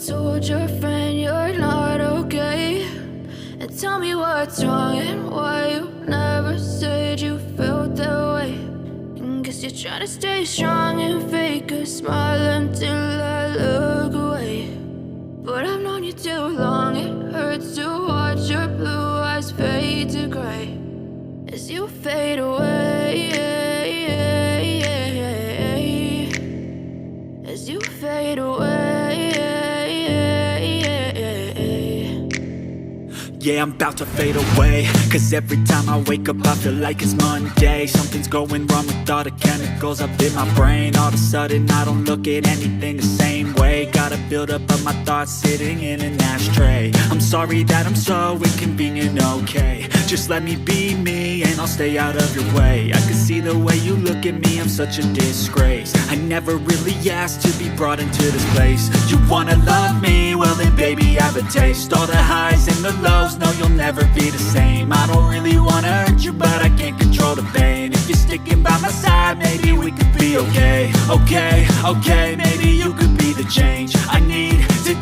told your friend you're not okay, and tell me what's wrong and why you never said you felt that way. And guess you're trying to stay strong and fake a smile until I look away. But I've known you too long, it hurts to watch your blue eyes fade to gray as you fade away, as you fade away. Yeah, I'm about to fade away, cause every time I wake up I feel like it's Monday. Something's going wrong with all the chemicals up in my brain. All of a sudden I don't look at anything the same way. Got a buildup of my thoughts sitting in an ashtray. I'm sorry that I'm so inconvenient, okay. Just let me be me and I'll stay out of your way. I can see the way you look at me, I'm such a disgrace. I never really asked to be brought into this place. You wanna love me? Well then baby have a taste. All the highs and the lows, no you'll never be the same. I don't really wanna hurt you but I can't control the pain. If you're sticking by my side maybe we could be okay. Okay, maybe you could be the change I need to